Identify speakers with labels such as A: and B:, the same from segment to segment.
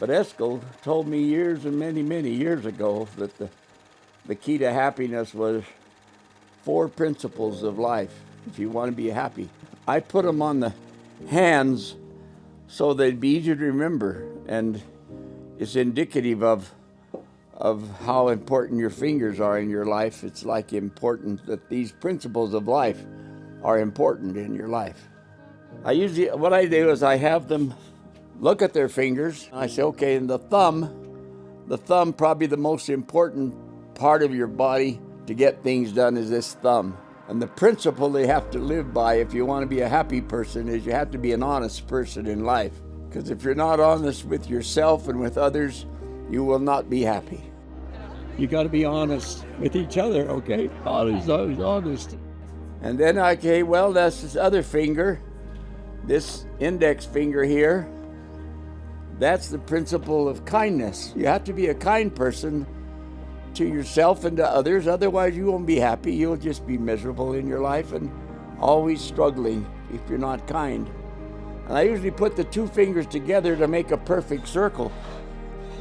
A: But Eskil told me years and many, many years ago that the key to happiness was 4 principles of life if you want to be happy. I put them on the hands so they'd be easy to remember, and it's indicative of how important your fingers are in your life. It's like important that these principles of life are important in your life. What I do is I have them look at their fingers. I say, okay, and the thumb, probably the most important part of your body to get things done is this thumb. And the principle they have to live by if you want to be a happy person is you have to be an honest person in life. Because if you're not honest with yourself and with others, you will not be happy.
B: You got to be honest with each other, okay? Always honest.
A: And then, okay, well, that's this other finger, this index finger here. That's the principle of kindness. You have to be a kind person to yourself and to others, otherwise you won't be happy. You'll just be miserable in your life and always struggling if you're not kind. And I usually put the 2 fingers together to make a perfect circle,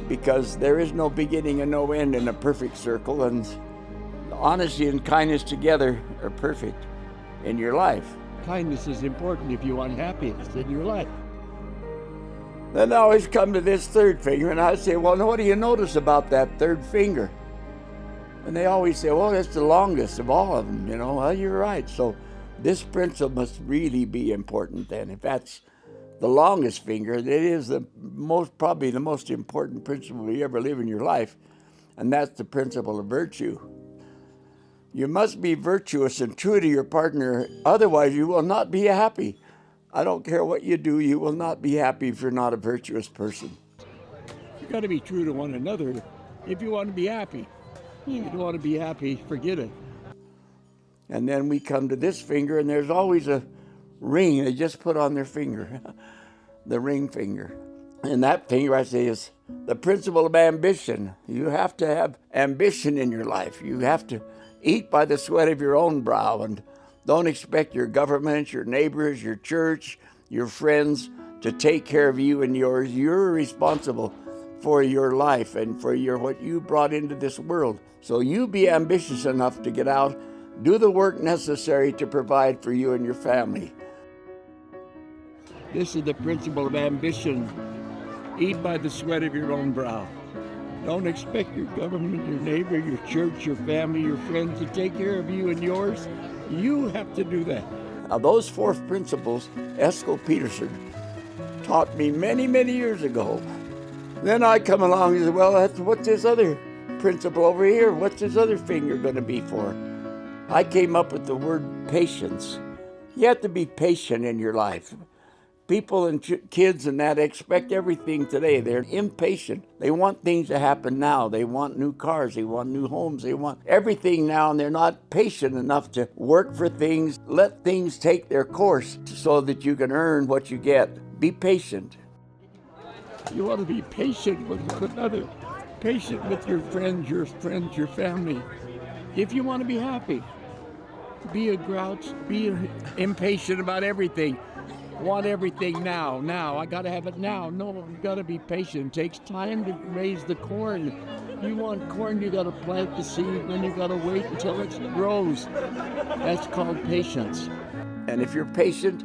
A: because there is no beginning and no end in a perfect circle, and honesty and kindness together are perfect in your life.
B: Kindness is important if you want happiness in your life.
A: Then I always come to this 3rd finger, and I say, well, what do you notice about that 3rd finger? And they always say, well, that's the longest of all of them, Well, you're right. So this principle must really be important then. If that's the longest finger, it is probably the most important principle you ever live in your life, and that's the principle of virtue. You must be virtuous and true to your partner, otherwise you will not be happy. I don't care what you do, you will not be happy if you're not a virtuous person.
B: You got to be true to one another if you want to be happy. If you don't want to be happy, forget it.
A: And then we come to this finger, and there's always a ring they just put on their finger, the ring finger. And that finger, I say, is the principle of ambition. You have to have ambition in your life. You have to eat by the sweat of your own brow, and don't expect your government, your neighbors, your church, your friends to take care of you and yours. You're responsible for your life and for what you brought into this world. So you be ambitious enough to get out, do the work necessary to provide for you and your family.
B: This is the principle of ambition. Eat by the sweat of your own brow. Don't expect your government, your neighbor, your church, your family, your friends to take care of you and yours. You have to do that.
A: Now those 4 principles, Eskil Peterson taught me many, many years ago. Then I come along and say, well, what's this other principle over here? What's this other finger going to be for? I came up with the word patience. You have to be patient in your life. People and kids and that expect everything today. They're impatient. They want things to happen now. They want new cars. They want new homes. They want everything now, and they're not patient enough to work for things. Let things take their course so that you can earn what you get. Be patient.
B: You want to be patient with one another, patient with your friends, your family. If you want to be happy, be a grouch, be impatient about everything. Want everything now. I got to have it now. No, you got to be patient. It takes time to raise the corn. You want corn, you got to plant the seed, then you got to wait until it grows. That's called patience.
A: And if you're patient,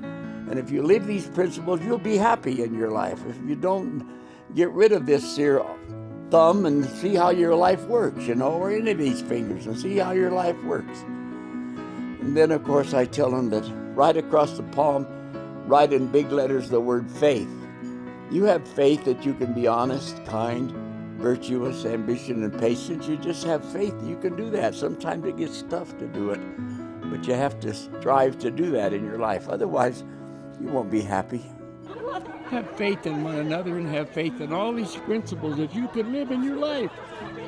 A: and if you live these principles, you'll be happy in your life. If you don't get rid of this here thumb and see how your life works, or any of these fingers, and see how your life works. And then, of course, I tell them that right across the palm, write in big letters the word faith. You have faith that you can be honest, kind, virtuous, ambitious, and patient. You just have faith that you can do that. Sometimes it gets tough to do it, but you have to strive to do that in your life. Otherwise, you won't be happy.
B: Have faith in one another and have faith in all these principles that you can live in your life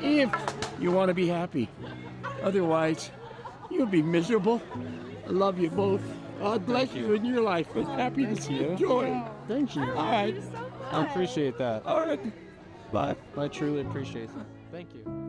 B: if you want to be happy. Otherwise, you'll be miserable. I love you both. God bless you in your life with happiness and joy.
C: Thank you.
B: All right.
C: I appreciate that.
B: All right. Bye.
C: I truly appreciate that. Thank you.